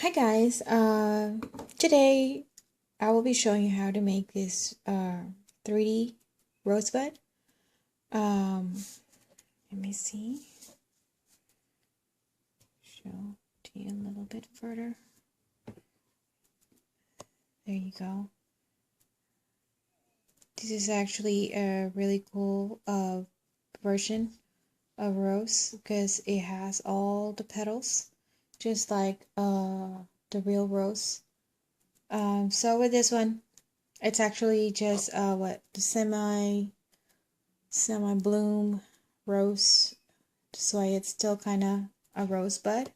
Hi guys, today I will be showing you how to make this 3D rosebud. Um, Let me see, show to you a little bit further. There you go. This is actually a really cool version of rose because it has all the petals, just like the real rose. So with this one, it's actually just the semi bloom rose, that's why it's still kind of a rosebud,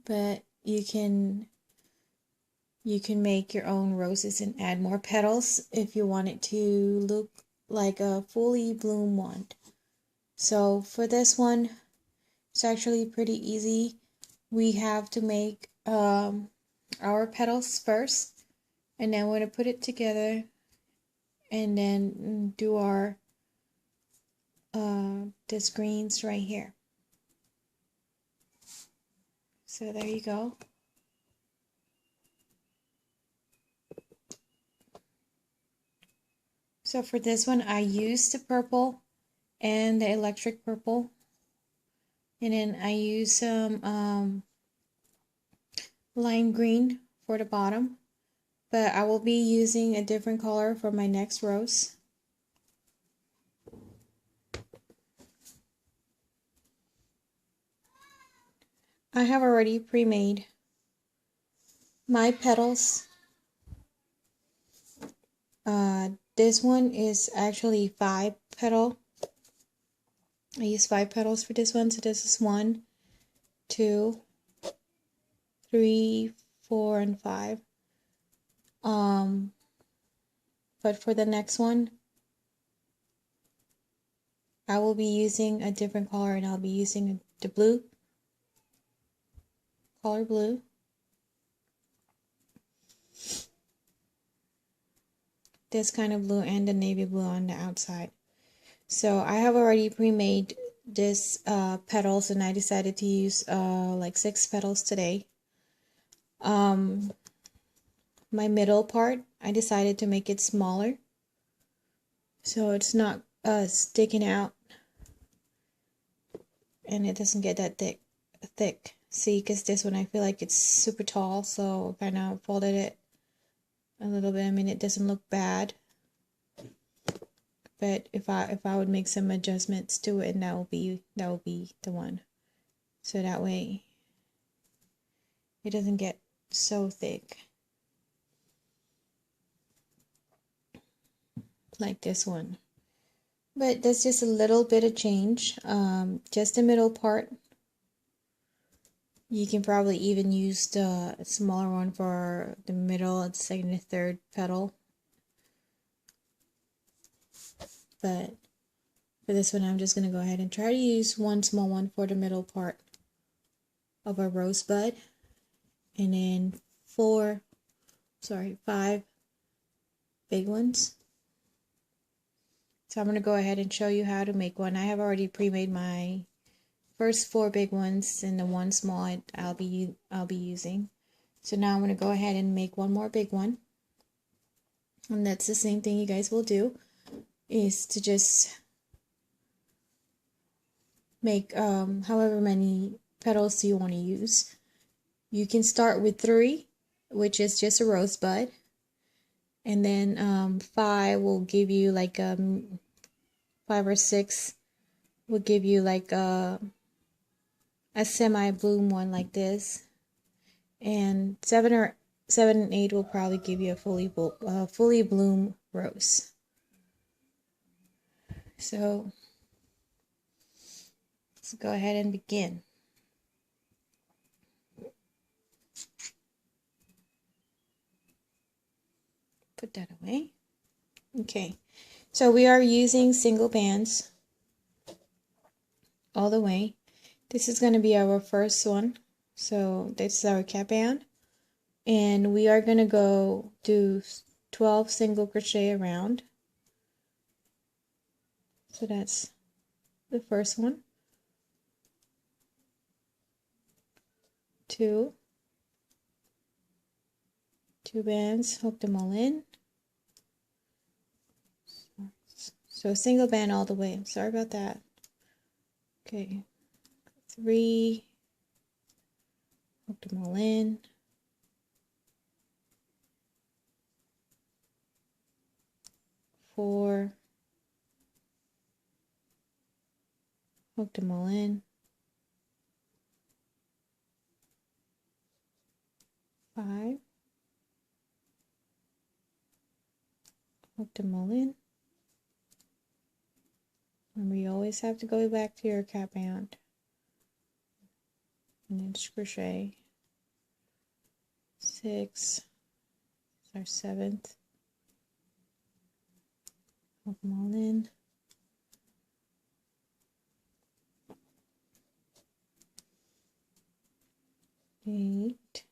but you can make your own roses and add more petals if you want it to look like a fully bloom one. So for this one, it's actually pretty easy. We have to make our petals first, and then we're going to put it together and then do our the screens right here. So there you go. So for this one, I used the purple and the electric purple, and then I use some lime green for the bottom, but I will be using a different color for my next rose. I have already pre-made my petals. This one is actually 5 petal. I use 5 petals for this one, so this is 1, 2, 3, 4, and 5. But for the next one, I will be using a different color, and I'll be using the blue, color blue. This kind of blue and the navy blue on the outside. So I have already pre-made this petals, and I decided to use like 6 petals today. My middle part, I decided to make it smaller, so it's not sticking out, and it doesn't get that thick. See, because this one I feel like it's super tall, so kind of folded it a little bit. I mean, it doesn't look bad, but if I would make some adjustments to it, and that will be the one. So that way it doesn't get so thick like this one. But that's just a little bit of change. Just the middle part. You can probably even use the smaller one for the middle and second and third petal. But for this one, I'm just going to go ahead and try to use one small one for the middle part of a rosebud. And then 5 big ones. So I'm going to go ahead and show you how to make one. I have already pre-made my first 4 big ones, and the one small I'll be using. So now I'm going to go ahead and make one more big one. And that's the same thing you guys will do, is to just make however many petals you want to use. You can start with 3, which is just a rosebud, and then 5 will give you like 5 or 6 will give you like a semi-bloom one like this, and 7 and 8 will probably give you a fully bloom rose. So let's go ahead and begin. Put that away. Okay, so we are using single bands all the way. This is going to be our first one. So this is our cap band, and we are going to go do 12 single crochet around. So that's the first one. two bands, hook them all in. So single band all the way. I'm sorry about that. Okay, 3, hook them all in. 4, hook them all in. 5, hook them all in. Remember, you always have to go back to your cap band. And then just crochet. 6, our 7th. Hook them all in. 8.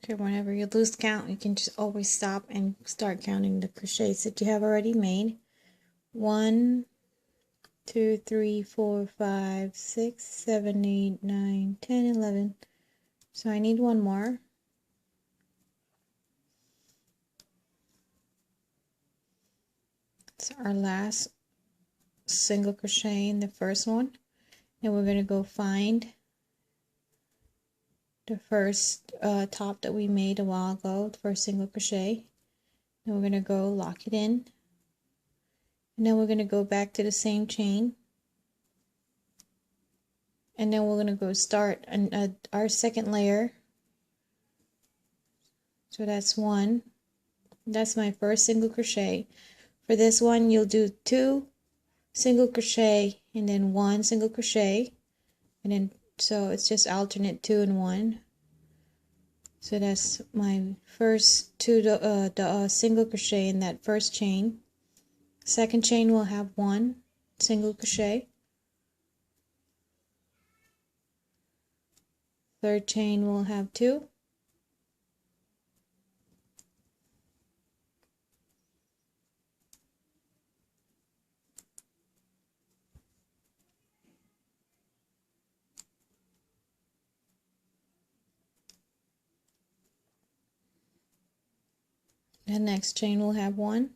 Okay, whenever you lose count, you can just always stop and start counting the crochets that you have already made. 1, 2, 3, 4, 5, 6, 7, 8, 9, 10, 11. So I need one more. It's our last single crochet in the first one. And we're going to go find the first top that we made a while ago, the first single crochet. Then we're going to go lock it in, and then we're going to go back to the same chain, and then we're going to go start our second layer. So that's 1. That's my first single crochet. For this one, you'll do 2 single crochet and then 1 single crochet, and then so it's just alternate 2 and 1. So that's my first 2 single crochet in that first chain. Second chain will have 1 single crochet. Third chain will have 2. The next chain will have 1.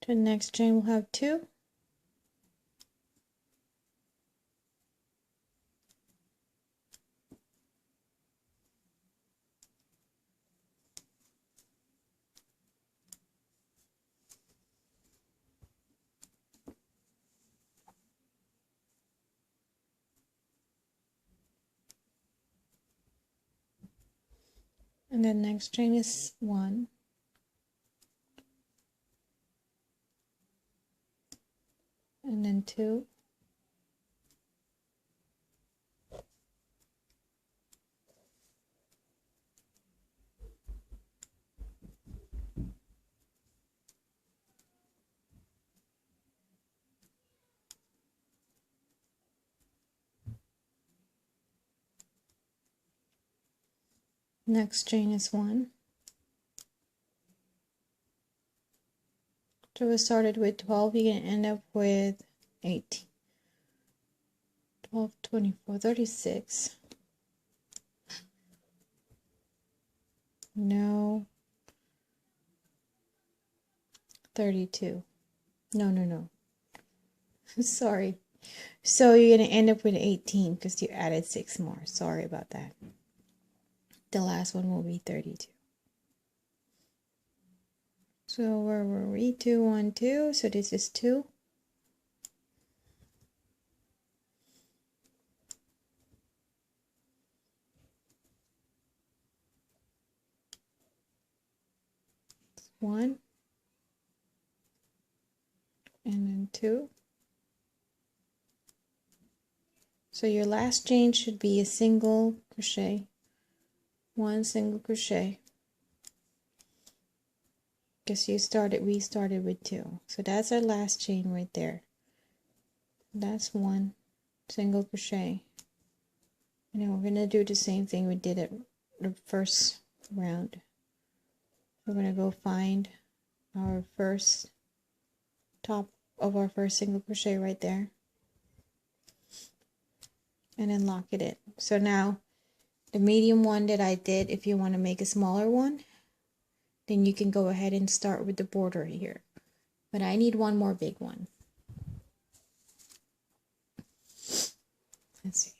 The next chain will have 2. And then next chain is 1. And then 2. Next chain is 1. So we started with 12, you're going to end up with 18. 12, 24, 36. No. 32. No. Sorry. So you're going to end up with 18 because you added 6 more. Sorry about that. the last one will be 32. So where were we? 2, 1, 2. So this is 2. One and then 2. So your last chain should be a single crochet, 1 single crochet, because we started with 2. So that's our last chain right there. That's 1 single crochet, and then we're going to do the same thing we did at the first round. We're going to go find our first top of our first single crochet right there, and then lock it in. So now the medium one that I did, if you want to make a smaller one, then you can go ahead and start with the border here, but I need one more big one. Let's see.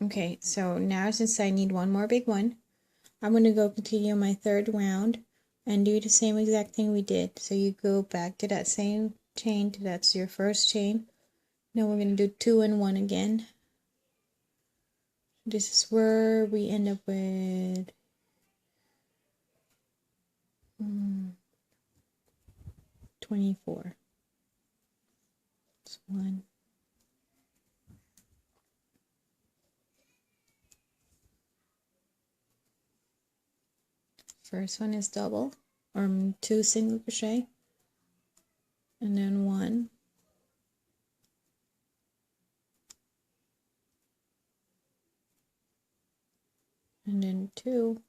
Okay, so now since I need one more big one, I'm going to go continue my third round and do the same exact thing we did. So you go back to that same chain, that's your first chain. Now we're going to do 2 and 1 again. This is where we end up with 24. That's 1. First one is double, or 2 single crochet, and then 1, and then 2,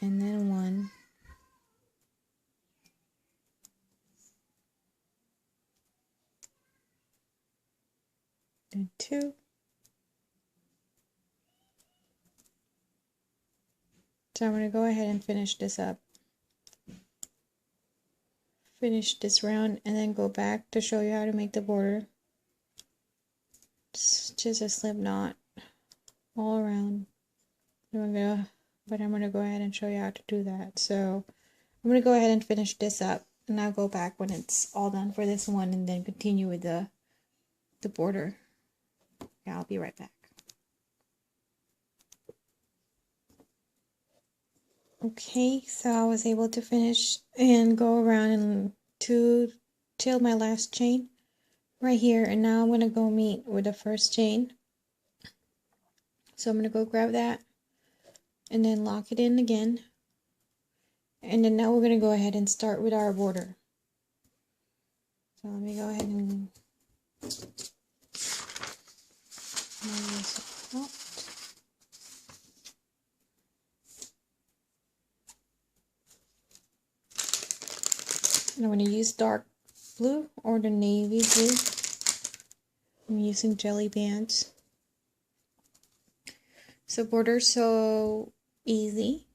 and then 1, and 2. So I'm going to go ahead and finish this up. Finish this round and then go back to show you how to make the border. It's just a slip knot all around. But I'm going to go ahead and show you how to do that. So I'm going to go ahead and finish this up, and I'll go back when it's all done for this one and then continue with the border. Yeah, I'll be right back. Okay, so I was able to finish and go around and till my last chain right here, and now I'm going to go meet with the first chain. So I'm going to go grab that and then lock it in again, and then now we're going to go ahead and start with our border. So let me go ahead and I'm going to use dark blue or the navy blue. I'm using jelly bands. So border's so easy.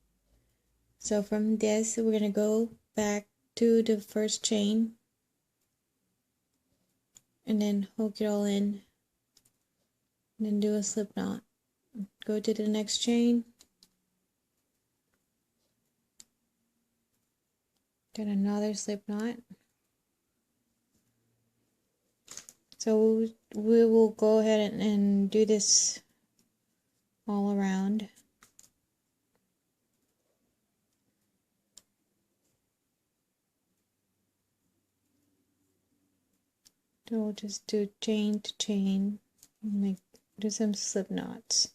So from this, we're going to go back to the first chain and then hook it all in, and then do a slip knot. Go to the next chain, then another slip knot. So we will go ahead and do this all around. So we'll just do chain to chain, and do some slip knots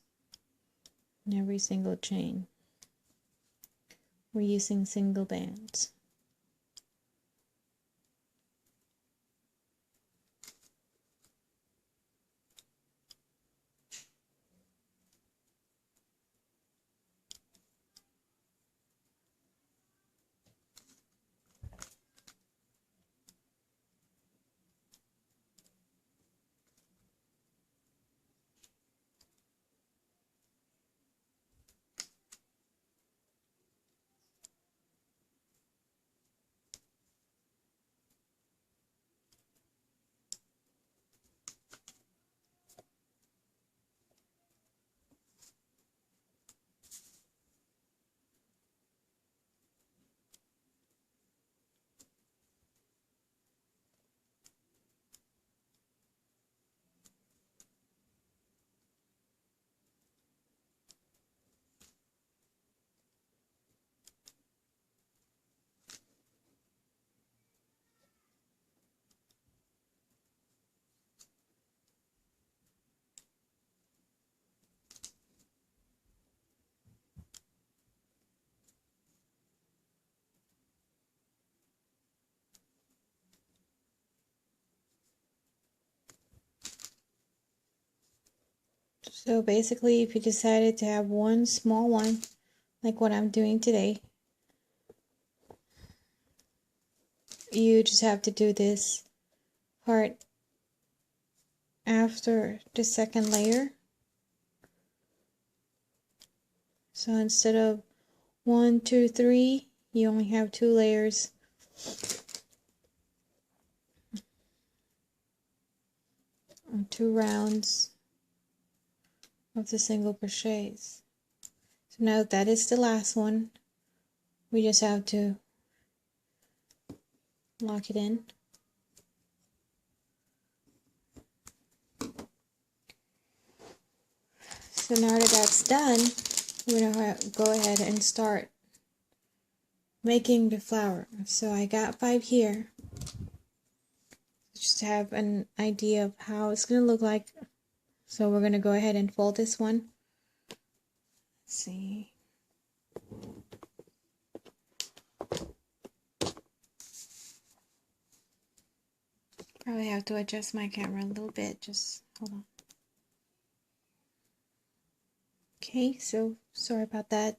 in every single chain. We're using single bands. So basically, if you decided to have one small one, like what I'm doing today, you just have to do this part after the second layer. So instead of 1, 2, 3, you only have 2 layers. And 2 rounds of the single crochets. So now that is the last one. We just have to lock it in. So now that that's done, we're going to go ahead and start making the flower. So I got 5 here. Just to have an idea of how it's going to look like. So we're going to go ahead and fold this one. Let's see. Probably have to adjust my camera a little bit. Just hold on. Okay, so sorry about that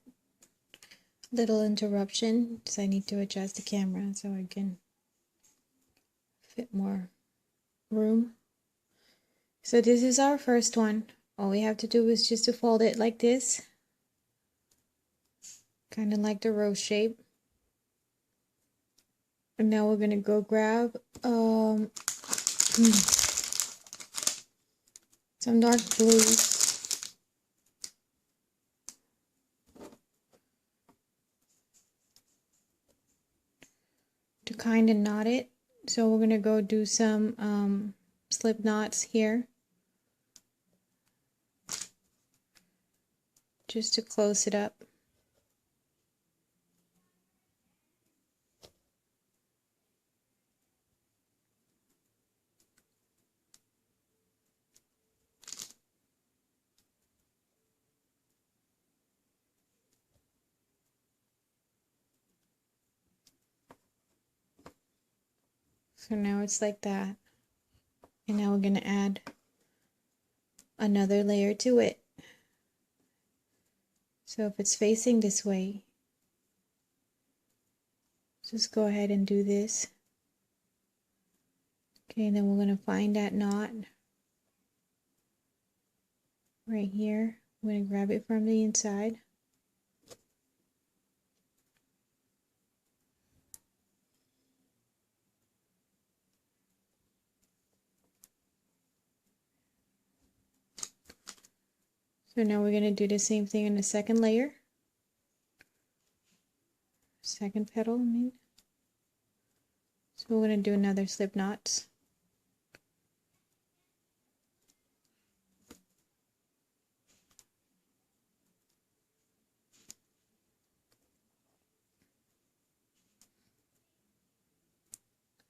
little interruption. Because I need to adjust the camera so I can fit more room. So this is our first one. All we have to do is just to fold it like this. Kind of like the rose shape. And now we're going to go grab some dark blues. To kind of knot it. So we're going to go do some slip knots here. Just to close it up. So now it's like that. And now we're going to add another layer to it. So if it's facing this way, just go ahead and do this. Okay, and then we're going to find that knot right here. I'm going to grab it from the inside. So now we're going to do the same thing in the second layer. Second petal, I mean. So we're going to do another slip knots.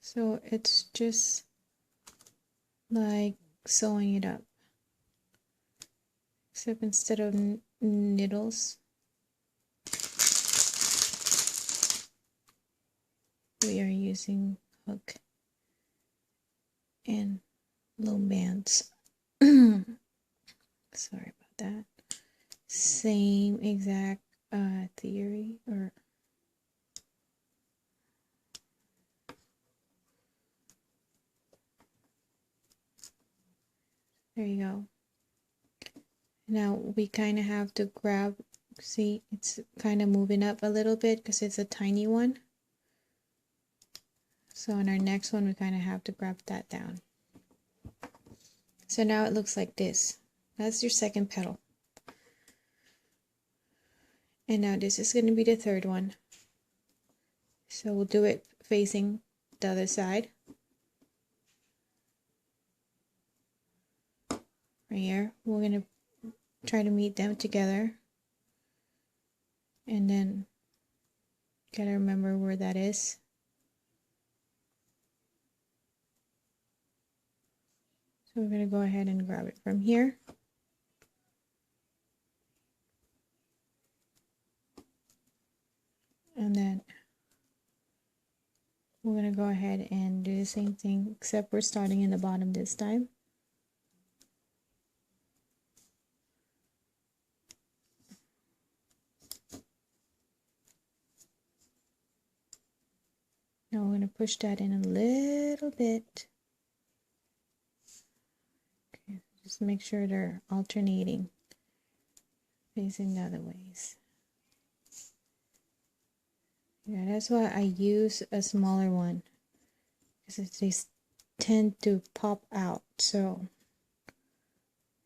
So it's just like sewing it up. Except instead of needles, we are using hook and loom bands. Sorry about that. Same exact theory, or there you go. Now we kind of have to grab, see, it's kind of moving up a little bit because it's a tiny one. So in our next one, we kind of have to grab that down. So now it looks like this. That's your second petal. And now this is going to be the third one. So we'll do it facing the other side. Right here. We're going to try to meet them together. And then gotta remember where that is. So we're going to go ahead and grab it from here. And then we're going to go ahead and do the same thing, except we're starting in the bottom this time. going to push that in a little bit. Okay, just make sure they're alternating, facing the other ways. Yeah, that's why I use a smaller one, because they tend to pop out. So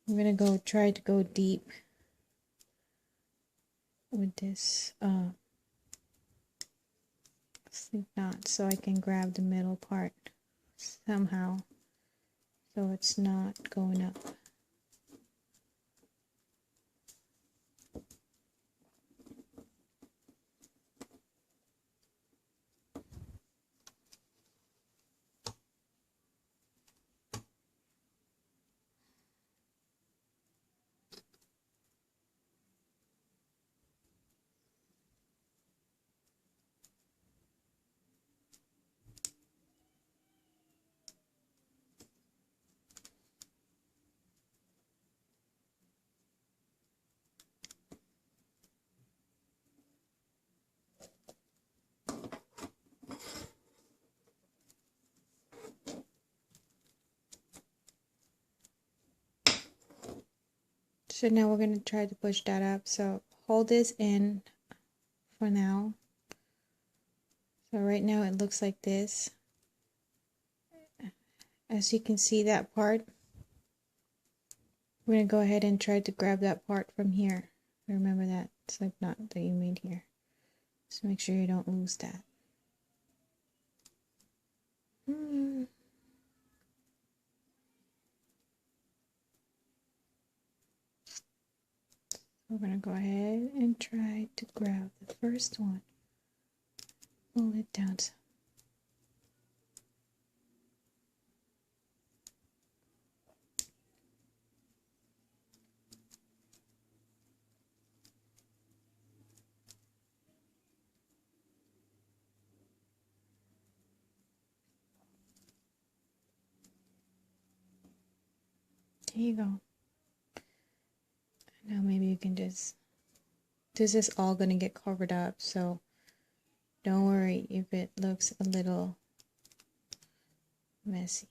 I'm gonna try to go deep with this slip knot, so I can grab the middle part somehow, so it's not going up. So now we're going to try to push that up. So hold this in for now. So right now it looks like this. As you can see, that part, we're going to go ahead and try to grab that part from here. Remember that slip knot that you made here. Just make sure you don't lose that. We're going to go ahead and try to grab the first one. Pull it down. There you go. Now maybe you can just, this is all going to get covered up, so don't worry if it looks a little messy.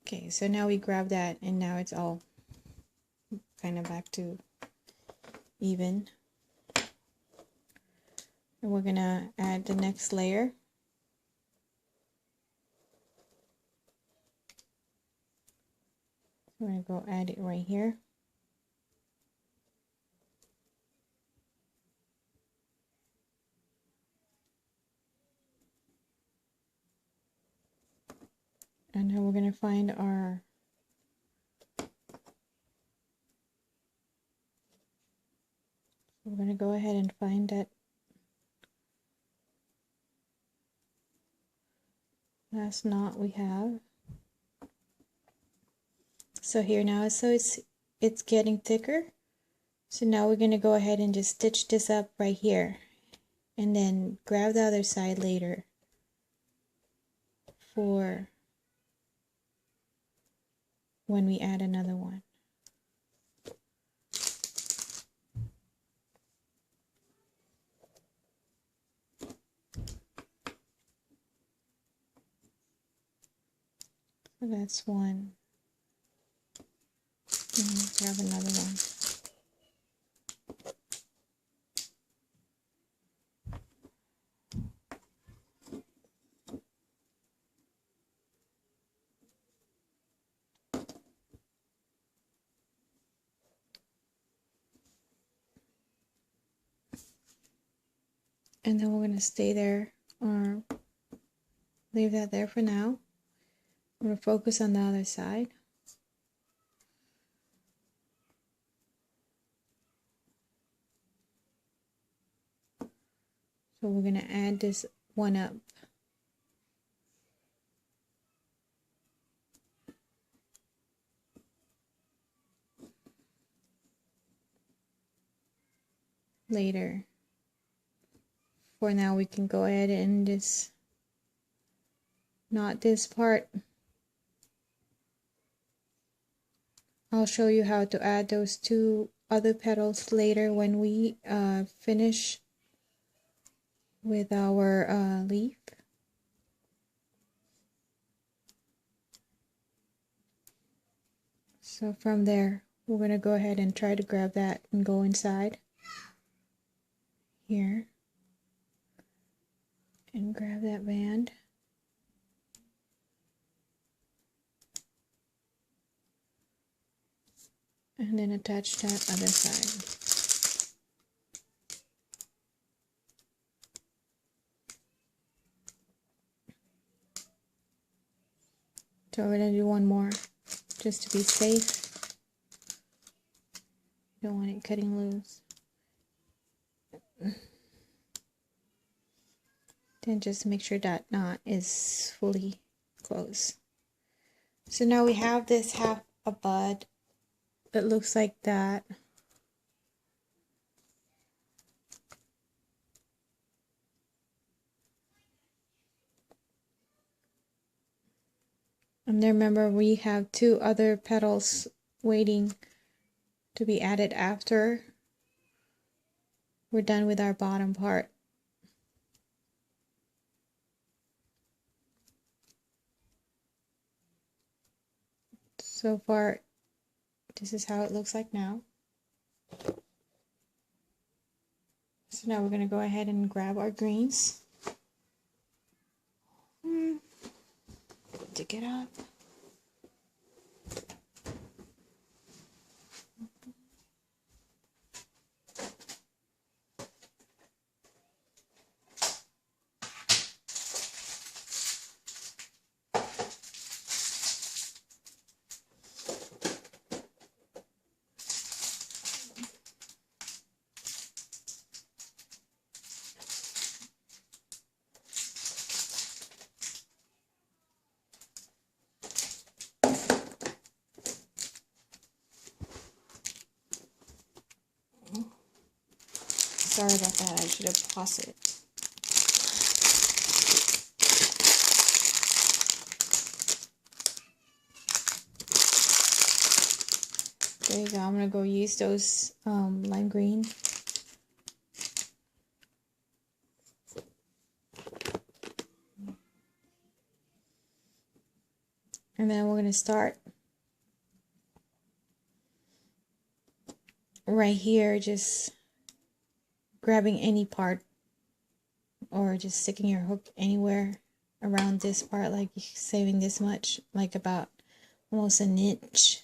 Okay, so now we grab that, and now it's all kind of back to even. And we're going to add the next layer. We're going to go add it right here. And now we're going to find our we're going to go ahead and find that last knot we have. So here now, so it's getting thicker. So now we're going to go ahead and just stitch this up right here, and then grab the other side later for when we add another one. So that's one. And grab another one. And then we're going to stay there, or leave that there for now. I'm going to focus on the other side. So we're going to add this one up. Later. For now, we can go ahead and just knot this part. I'll show you how to add those two other petals later when we finish with our leaf. So from there, we're going to go ahead and try to grab that and go inside here and grab that band. And then attach that other side. So we're going to do one more just to be safe. Don't want it cutting loose. Then just make sure that knot is fully closed. So now we have this half a bud that looks like that. And then remember, we have 2 other petals waiting to be added after we're done with our bottom part. So far, this is how it looks like now. So now we're going to go ahead and grab our greens. To get up. Sorry about that, I should have paused it. There you go, I'm going to go use those lime green. And then we're going to start right here, just grabbing any part or just sticking your hook anywhere around this part, like saving this much, like about almost an inch.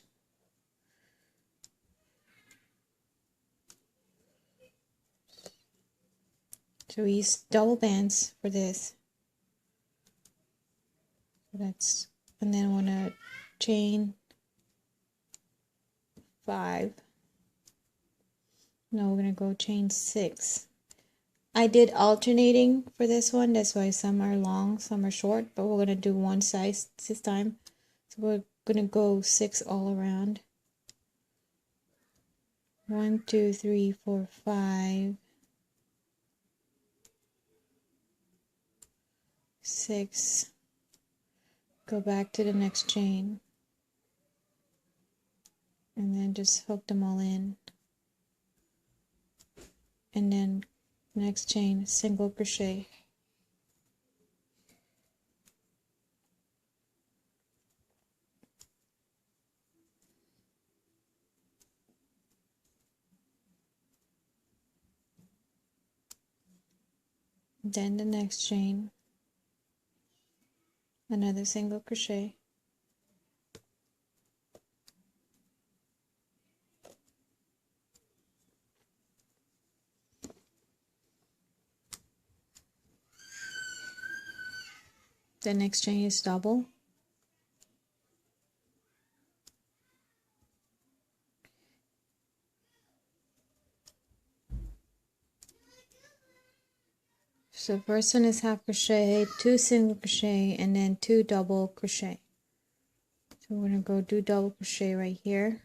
So we use double bands for this. That's, and then I want to chain 5. No, we're going to go chain 6. I did alternating for this one, that's why some are long, some are short, but we're going to do one size this time. So we're going to go 6 all around. 1, 2, 3, 4, 5, 6. Go back to the next chain. And then just hook them all in. And then next chain, single crochet. Then the next chain, another single crochet. The next chain is double. So first one is half crochet, 2 single crochet, and then 2 double crochet. So we're going to go do double crochet right here.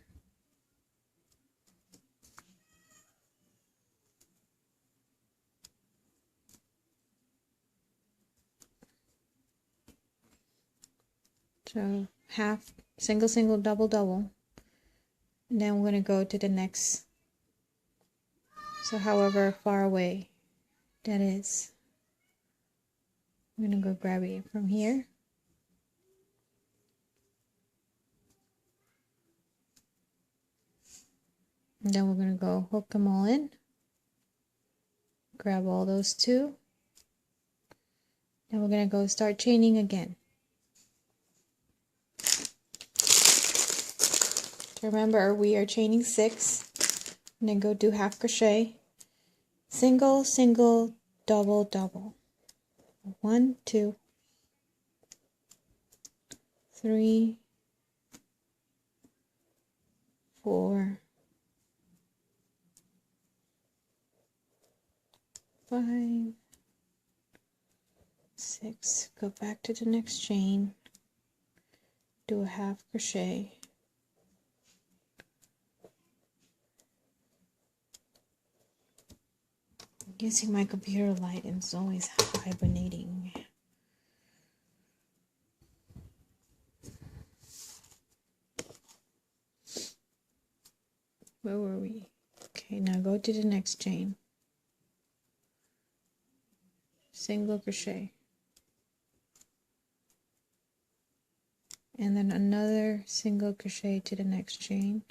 So half, single, single, double, double. And then we're going to go to the next. So however far away that is. I'm gonna go grab it from here. And then we're gonna go hook them all in. Grab all those two. And we're gonna go start chaining again. Remember, we are chaining 6, and then go do half crochet, single, single, double, double. 1, 2, 3, 4, 5, 6. Go back to the next chain, do a half crochet. Using my computer light and it's always hibernating. Where were we? Okay, now go to the next chain. Single crochet. And then another single crochet to the next chain.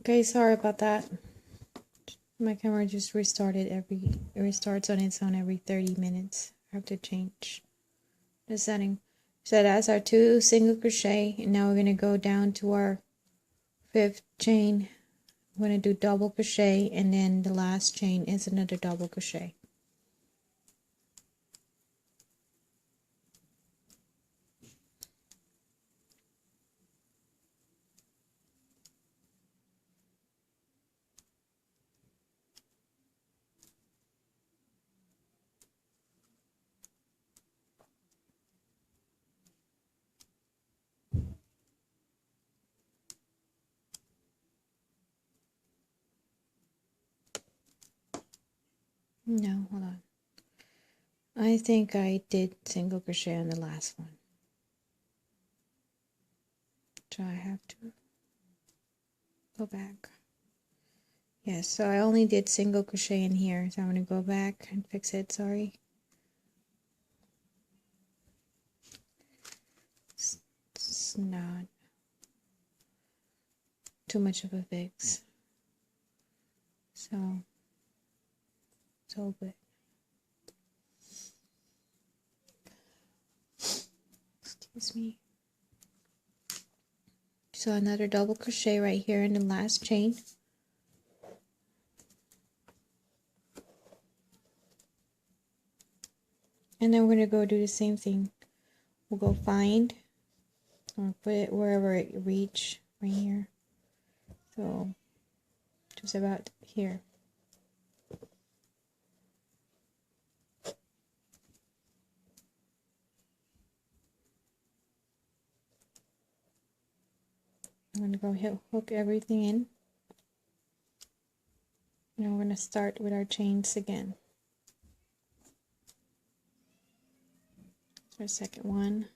Okay, sorry about that. My camera just restarted it restarts on its own every 30 minutes. I have to change the setting. So that's our 2 single crochet, and now we're going to go down to our 5th chain. We're going to do double crochet, and then the last chain is another double crochet. No, hold on. I think I did single crochet on the last one. So I have to go back. Yes, so I only did single crochet in here, so I'm going to go back and fix it, sorry. It's not too much of a fix. So, it's all good. Excuse me. So another double crochet right here in the last chain. And then we're going to go do the same thing. We'll go find, or put it wherever it reach, right here. So, just about here. I'm going to go hook everything in. And we're going to start with our chains again. Our second one.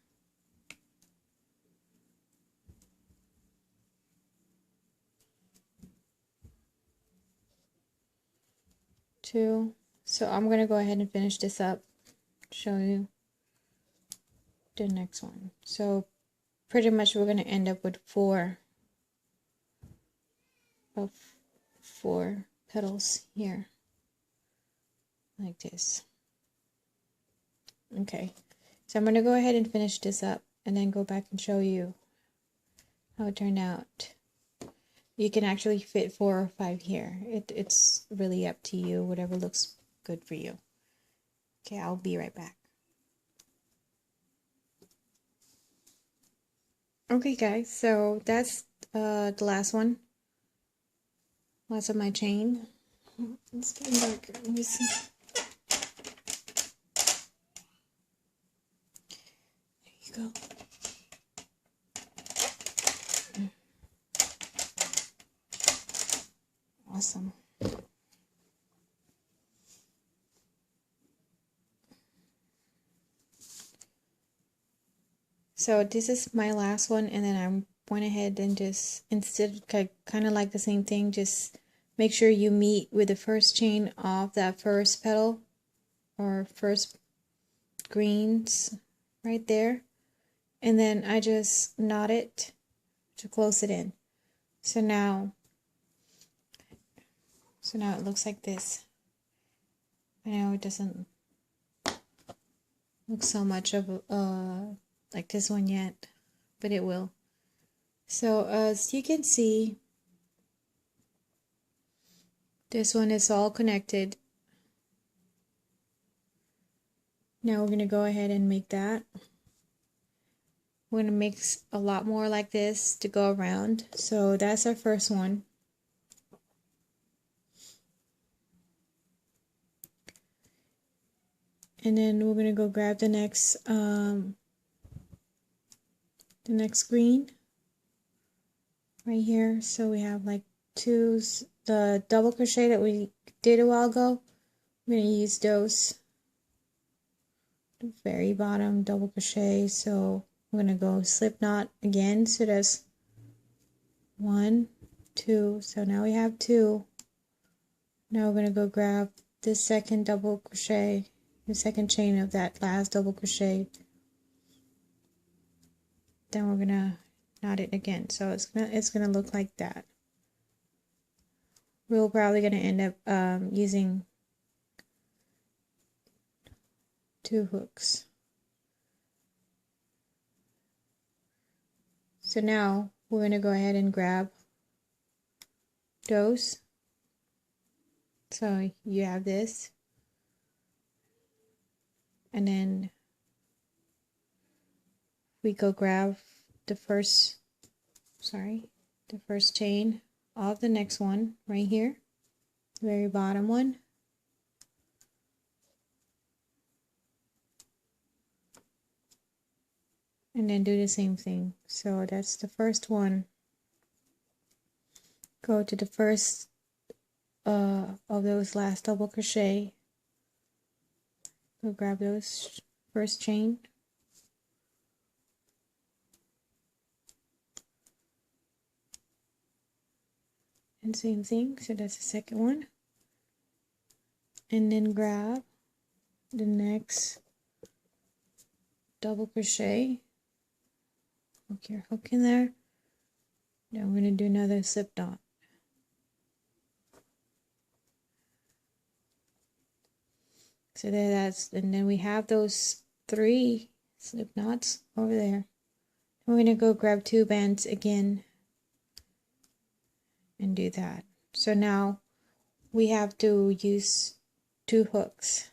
2. So I'm going to go ahead and finish this up, show you the next one. So pretty much we're going to end up with 4 petals here, like this. Okay, so I'm going to go ahead and finish this up and then go back and show you how it turned out. You can actually fit 4 or 5 here. It's really up to you, whatever looks good for you. Okay, I'll be right back. Okay guys, so that's the last one. Last of my chain. It's getting darker. Let me see. go. Awesome. So this is my last one, and then I went ahead and just, instead kind of like the same thing, just make sure you meet with the first chain of that first petal or first greens right there, and then I just knot it to close it in. So now it looks like this. I know it doesn't look so much of like this one yet, but it will. So as you can see, this one is all connected. Now we're going to go ahead and make that. We're going to make a lot more like this to go around. So that's our first one. And then we're going to go grab the next green right here. So we have like the double crochet that we did a while ago. I'm going to use those. The very bottom double crochet. So I'm going to go slip knot again. So that's 1, 2. So now we have 2. Now we're going to go grab this second double crochet, the second chain of that last double crochet. Then we're going to knot it again. So it's gonna look like that. We're probably going to end up using 2 hooks. So now we're going to go ahead and grab those. So you have this, and then we go grab the first chain of the next one right here, the very bottom one. And then do the same thing. So that's the first one. Go to the first of those last double crochet. Go grab those first chain. And same thing. So that's the second one. And then grab the next double crochet. Hook your hook in there. Now we're going to do another slip knot. So and then we have those 3 slip knots over there. We're going to go grab 2 bands again and do that. So now we have to use 2 hooks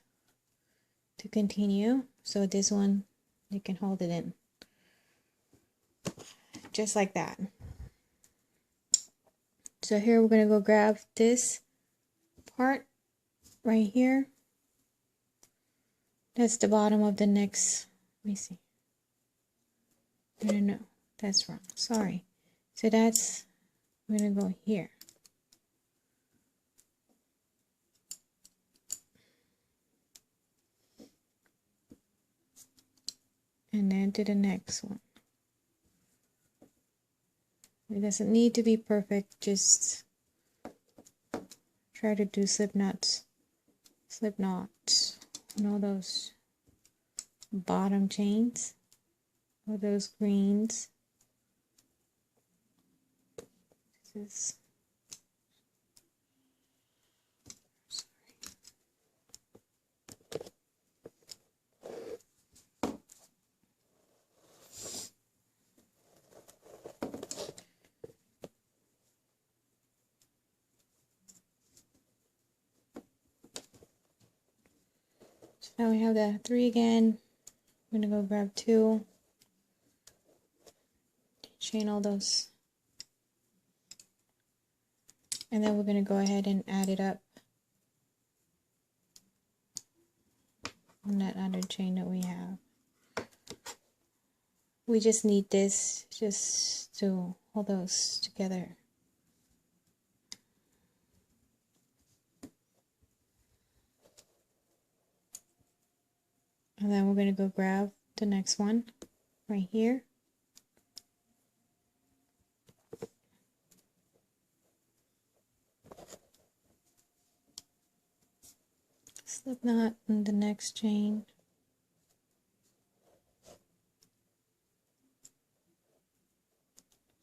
to continue. So this one, you can hold it in. Just like that. So here we're going to go grab this part right here. That's the bottom of the next, let me see. No, that's wrong. Sorry. So that's, we're going to go here. And then to the next one. It doesn't need to be perfect, just try to do slip knots on all those bottom chains, all those greens. This is, now we have the 3 again. I'm going to go grab 2, chain all those, and then we're going to go ahead and add it up on that other chain that we have. we just need this just to hold those together. And then we're going to go grab the next one right here. Slip knot in the next chain.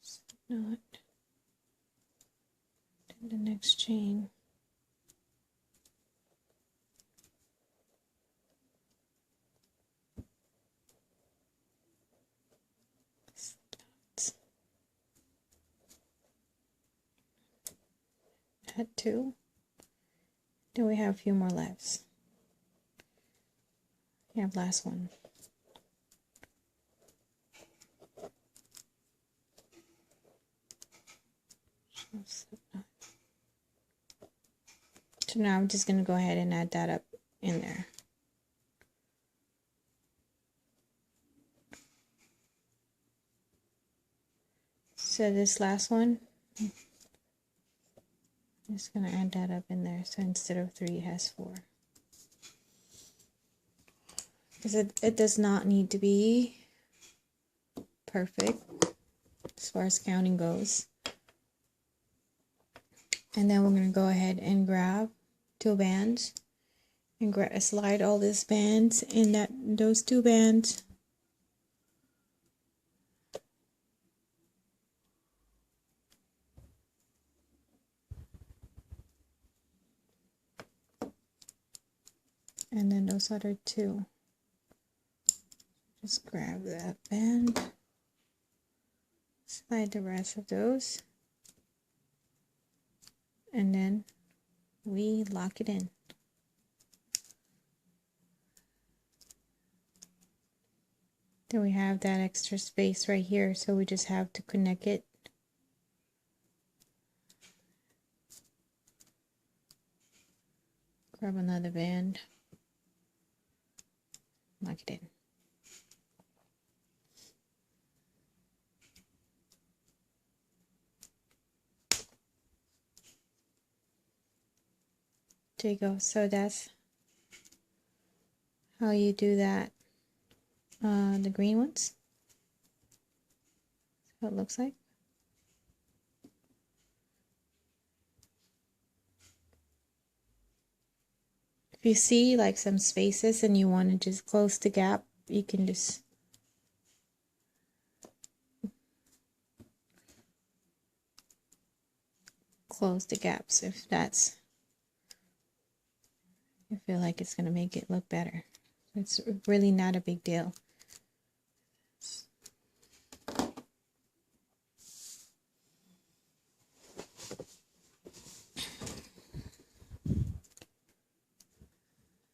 Slip knot in the next chain. Add 2. Then we have a few more left. We have last one. So now I'm just going to go ahead and add that up in there. So this last one, I'm just going to add that up in there. So instead of 3, it has 4. Because it does not need to be perfect as far as counting goes. And then we're going to go ahead and grab 2 bands and slide all these bands in those 2 bands. And then those other 2. Just grab that band, slide the rest of those, and then we lock it in. Then we have that extra space right here, so we just have to connect it. Grab another band, lock it in. There you go. So that's how you do that. The green ones. That's what it looks like. If you see like some spaces and you want to just close the gap, you can just close the gaps if you feel like it's going to make it look better. It's really not a big deal.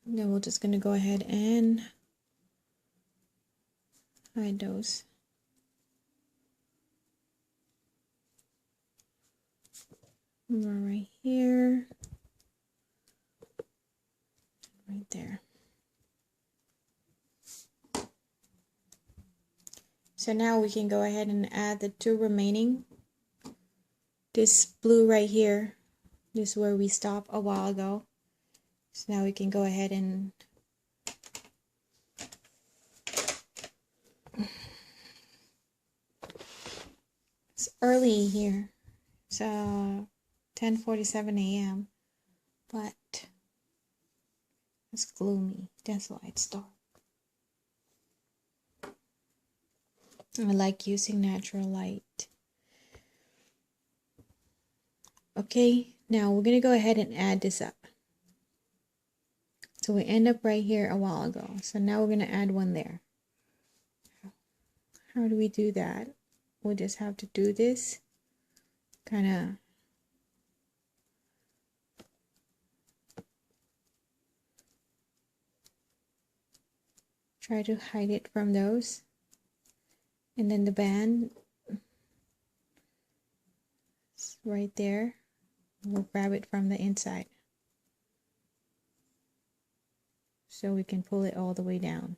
Then we're just going to go ahead and hide those. More right here. Right there. So now we can go ahead and add the 2 remaining. This blue right here, this is where we stopped a while ago. So now we can go ahead and it's early here. It's 10:47 a.m. but it's gloomy. That's why it's dark. I like using natural light. Okay, now we're going to go ahead and add this up. So we end up right here a while ago. So now we're going to add 1 there. How do we do that? We'll just have to do this. Kind of try to hide it from those. And then the band is right there. We'll grab it from the inside, so we can pull it all the way down.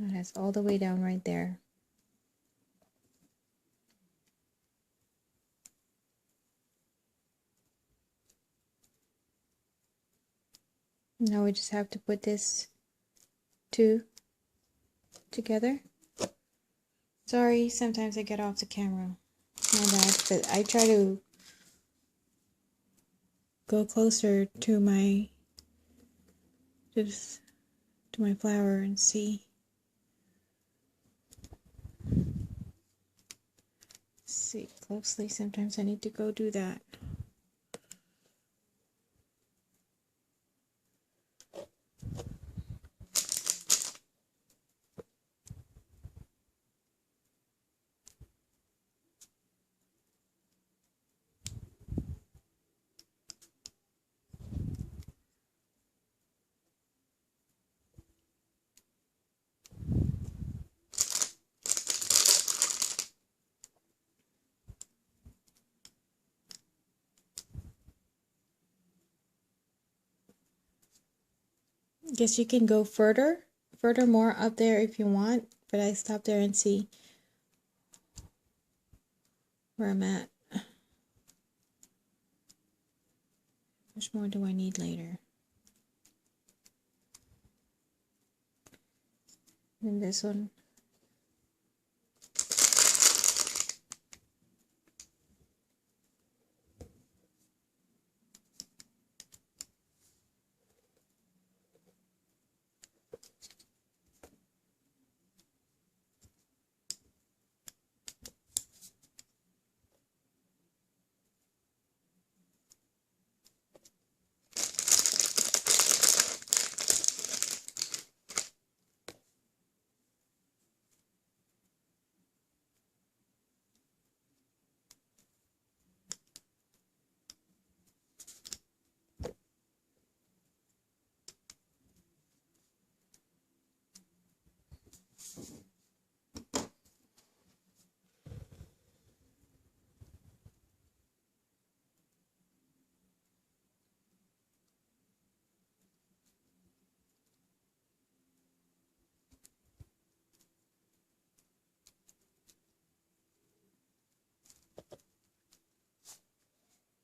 That's all the way down right there. Now we just have to put this two together. Sorry, sometimes I get off the camera. My bad, but I try to go closer to my flower and see closely. Sometimes I need to go do that. Guess you can go further more up there if you want, but I stop there and see where I'm at. How much more do I need later? And this one.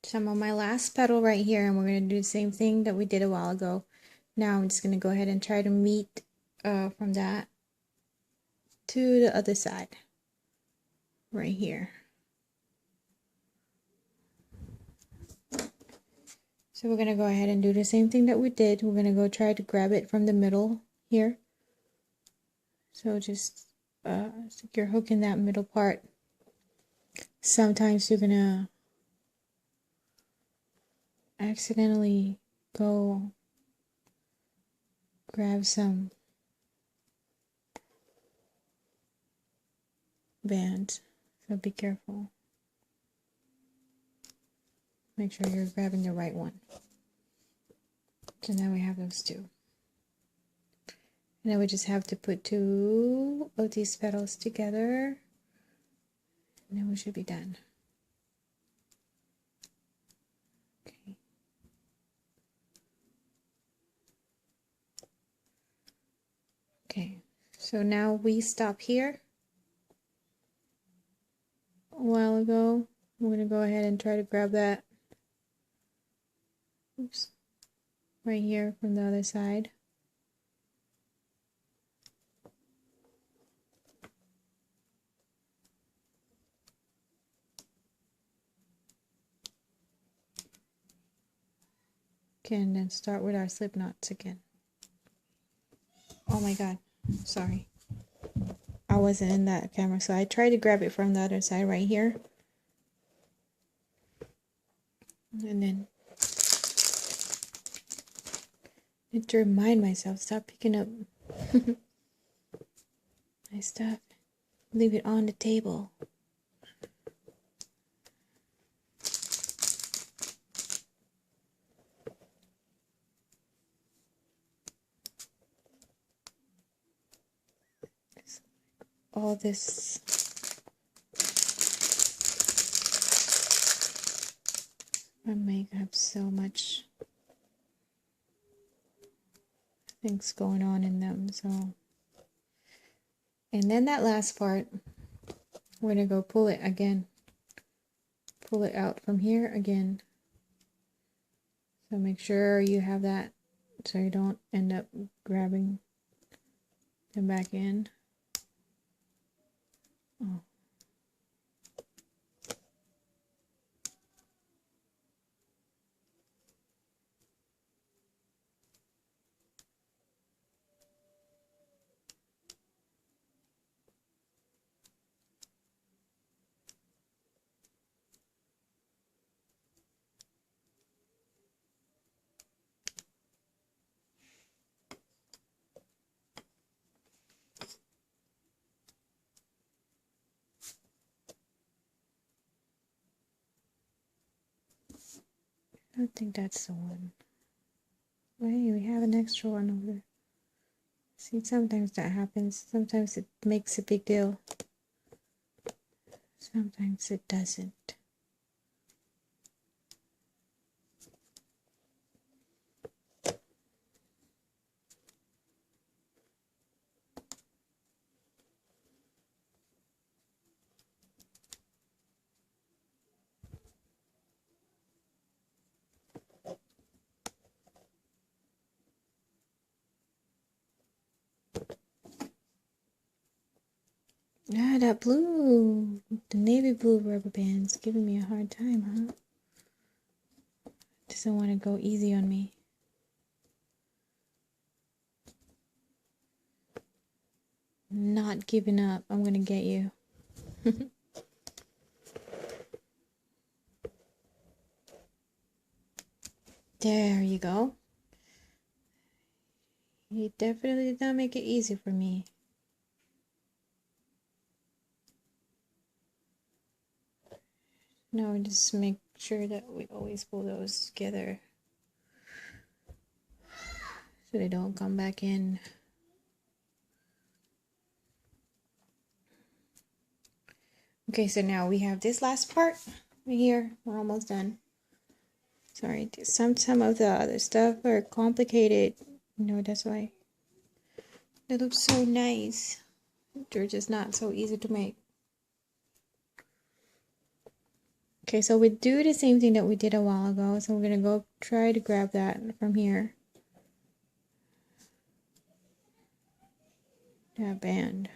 So I'm on my last petal right here, and we're going to do the same thing that we did a while ago. Now I'm just going to go ahead and try to meet from that to the other side right here. So we're going to go ahead and do the same thing that we did. We're going to go try to grab it from the middle here. So just stick your hook in that middle part. Sometimes you're going to accidentally go grab some bands, so be careful. Make sure you're grabbing the right one. So now we have those two. And then we just have to put two of these petals together, and then we should be done. Okay. Okay, so now we stop here. A while ago, I'm going to go ahead and try to grab that. Oops. Right here from the other side. Okay, and then start with our slip knots again. Oh my god, sorry. I wasn't in that camera, so I tried to grab it from the other side right here. And then I need to remind myself, stop picking up my stuff. Leave it on the table. All this my makeup, so much things going on in them, so And then that last part, we're gonna go pull it again. Pull it out from here again. So make sure you have that so you don't end up grabbing them back in. Oh. I don't think that's the one. Wait, we have an extra one over there. See, sometimes that happens. Sometimes it makes a big deal. Sometimes it doesn't. Ah, that blue, the navy blue rubber band's giving me a hard time, huh? Doesn't want to go easy on me. Not giving up. I'm gonna get you. There you go. You definitely did not make it easy for me. No, just make sure that we always pull those together so they don't come back in. Okay, so now we have this last part right here. We're almost done. Sorry, some of the other stuff are complicated. You know, that's why they look so nice. They're just not so easy to make. Okay, so we do the same thing that we did a while ago. So we're gonna go try to grab that from here. That band.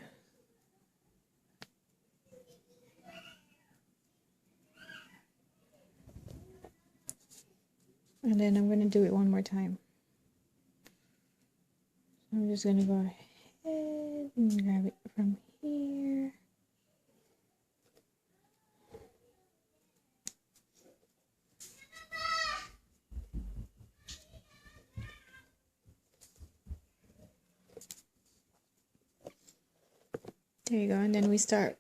And then I'm gonna do it one more time. I'm just gonna go ahead and grab it from here. There you go, and then we start.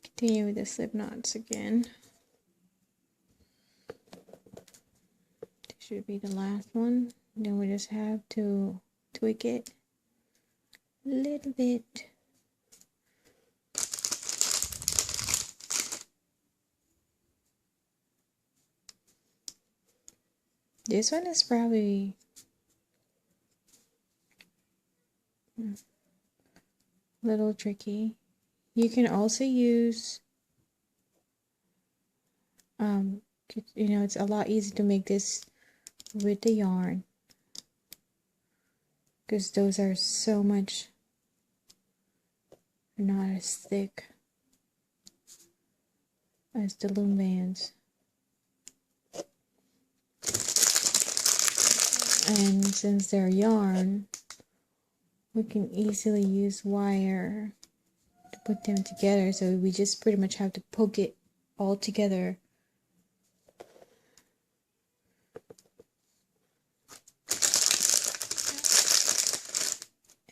Continue with the slip knots again. This should be the last one. Then we just have to tweak it a little bit. This one is probably a little tricky. You can also use, you know, it's a lot easier to make this with the yarn because those are so much not as thick as the loom bands. And since they're yarn, we can easily use wire to put them together, so we just pretty much have to poke it all together.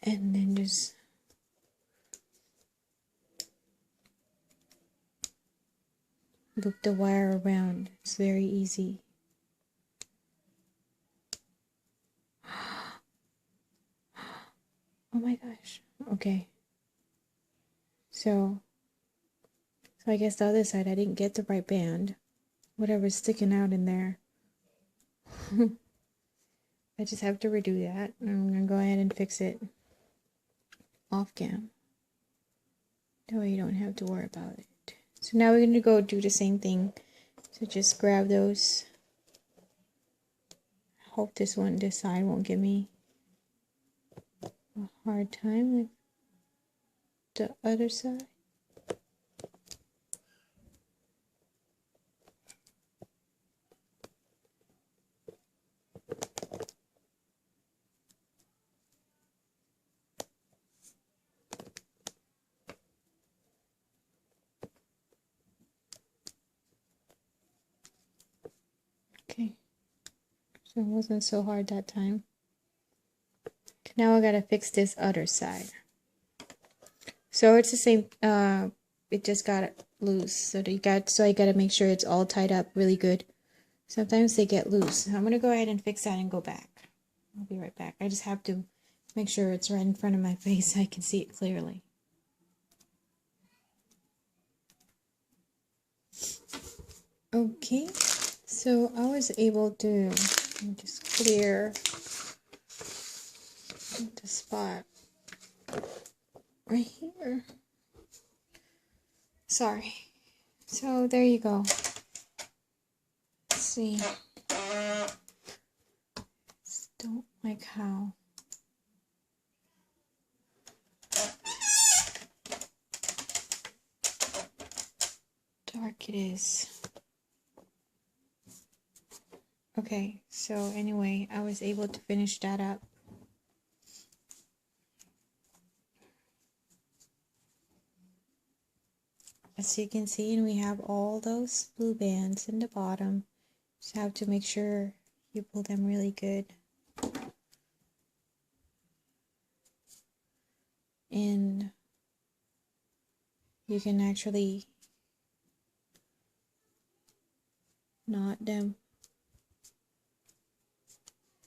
And then just loop the wire around. It's very easy. Oh my gosh. Okay. So I guess the other side I didn't get the right band. Whatever's sticking out in there. I just have to redo that. I'm gonna go ahead and fix it. off cam. That way you don't have to worry about it. So now we're going to go do the same thing. So just grab those. Hope this side won't give me a hard time like the other side. Okay, so it wasn't so hard that time. Now I gotta fix this other side. So it's the same, it just got loose. So I gotta make sure it's all tied up really good. Sometimes they get loose. So I'm gonna go ahead and fix that and go back. I'll be right back. I just have to make sure it's right in front of my face so I can see it clearly. Okay, so I was able to just clear the spot right here. Sorry. So there you go. Let's see. Don't like how dark it is. Okay, so anyway, I was able to finish that up. As you can see, and we have all those blue bands in the bottom. Just have to make sure you pull them really good. And you can actually knot them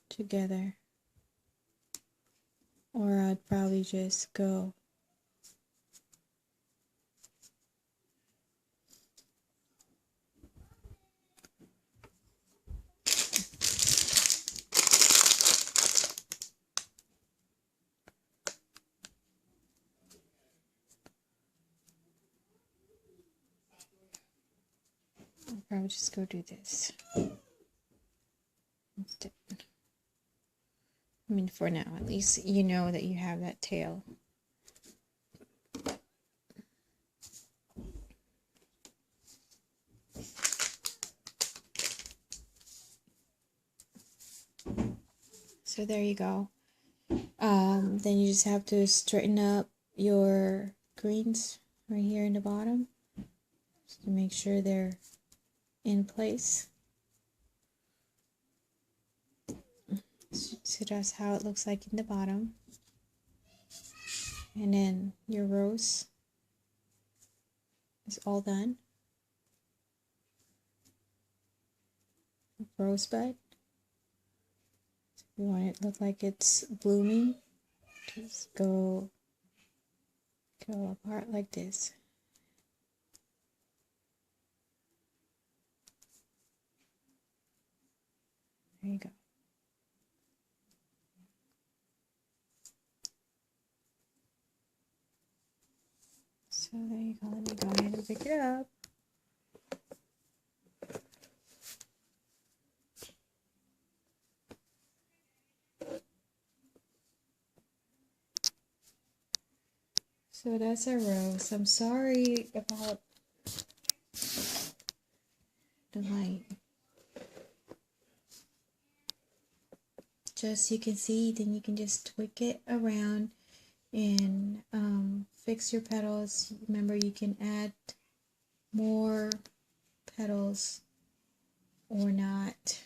together, or I'd probably just go do this instead. I mean, for now, at least you know that you have that tail. So there you go. Then you just have to straighten up your greens right here in the bottom, just to make sure they're in place. So that's how it looks like in the bottom. And then your rose is all done. Rosebud. So if you want it to look like it's blooming, just go apart like this. There you go. So there you go. Let me go ahead and pick it up. So that's a rose. I'm sorry about the light. Just you can see, then you can just tweak it around and fix your petals. Remember, you can add more petals or not,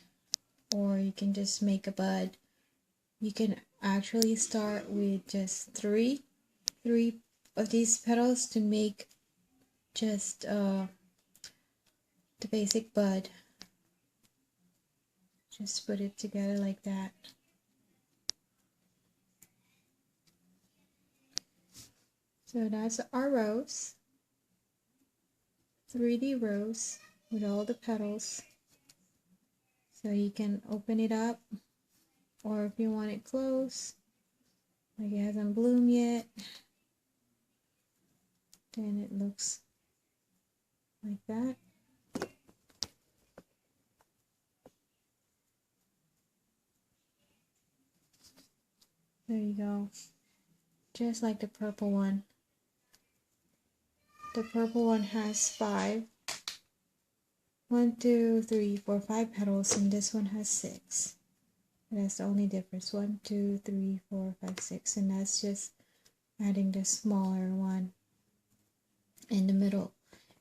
or you can just make a bud. You can actually start with just three of these petals to make just the basic bud. Just put it together like that. So that's our rose, 3D rose with all the petals. So you can open it up, or if you want it closed, like it hasn't bloomed yet. Then it looks like that. There you go. Just like the purple one. The purple one has 5. 1, 2, 3, 4, 5 petals, and this one has 6. And that's the only difference. 1, 2, 3, 4, 5, 6. And that's just adding the smaller one in the middle.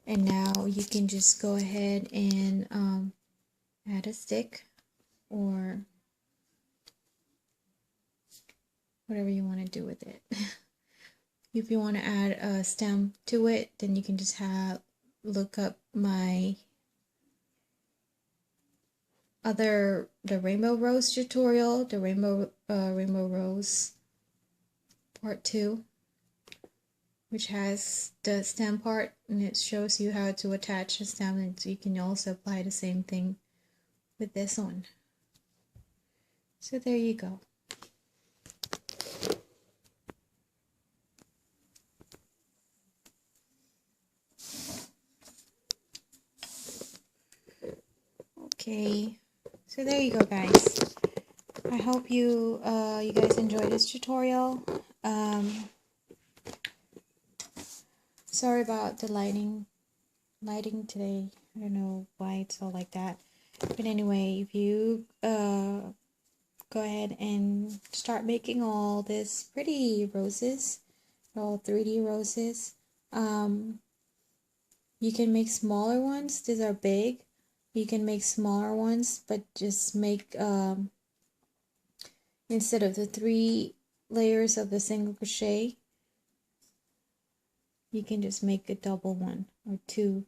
And now you can just go ahead and add a stick or whatever you want to do with it. If you want to add a stem to it, then you can just look up my the rainbow rose tutorial, the rainbow rose part 2, which has the stem part, and it shows you how to attach a stem, and so you can also apply the same thing with this one. So there you go. Okay, so there you go, guys. I hope you guys enjoyed this tutorial. Sorry about the lighting today. I don't know why it's all like that. But anyway, if you go ahead and start making all this pretty roses, all 3D roses. You can make smaller ones. These are big. You can make smaller ones, but just make instead of the 3 layers of the single crochet, you can just make a double one or 2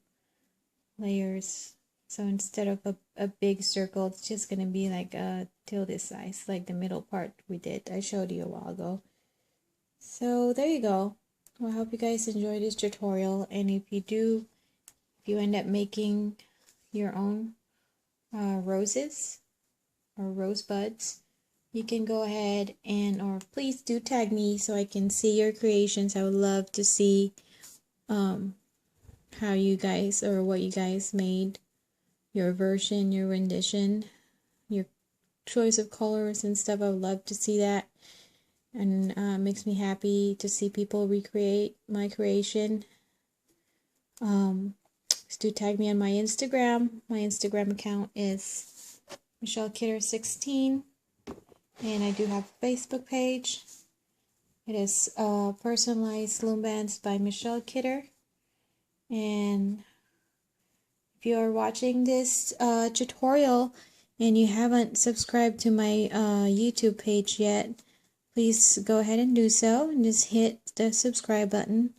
layers. So instead of a big circle, it's just gonna be like till this size, like the middle part I showed you a while ago. So there you go. Well, I hope you guys enjoyed this tutorial, and if you end up making your own roses or rosebuds, you can go ahead or please do tag me so I can see your creations. I would love to see how you guys, or what you guys made, your version, your rendition, your choice of colors and stuff. I would love to see that, and it makes me happy to see people recreate my creation. Do tag me on my Instagram. My Instagram account is MichelleKidder16, and I do have a Facebook page. It is Personalized Loom Bands by Michelle Kidder. And if you are watching this tutorial and you haven't subscribed to my YouTube page yet, please go ahead and do so, and just hit the subscribe button.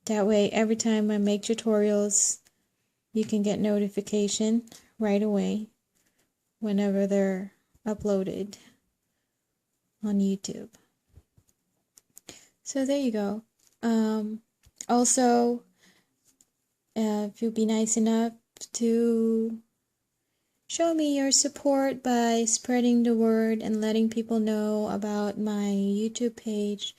That way, every time I make tutorials, you can get notification right away whenever they're uploaded on YouTube. So there you go. Also, if you'll be nice enough to show me your support by spreading the word and letting people know about my YouTube page.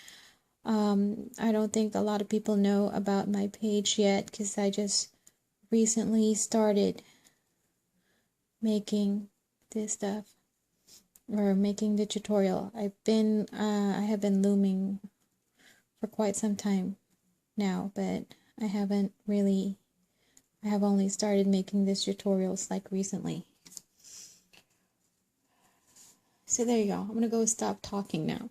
I don't think a lot of people know about my page yet, because I just recently started making this stuff, or making the tutorial. I have been looming for quite some time now, but I have only started making these tutorials like recently. So there you go. I'm gonna go stop talking now.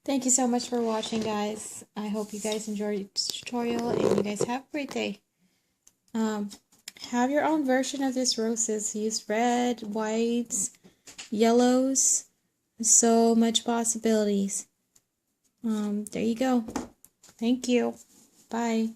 Thank you so much for watching, guys. I hope you guys enjoyed this tutorial, and you guys have a great day. Have your own version of these roses. Use red, whites, yellows. So much possibilities. There you go. Thank you. Bye.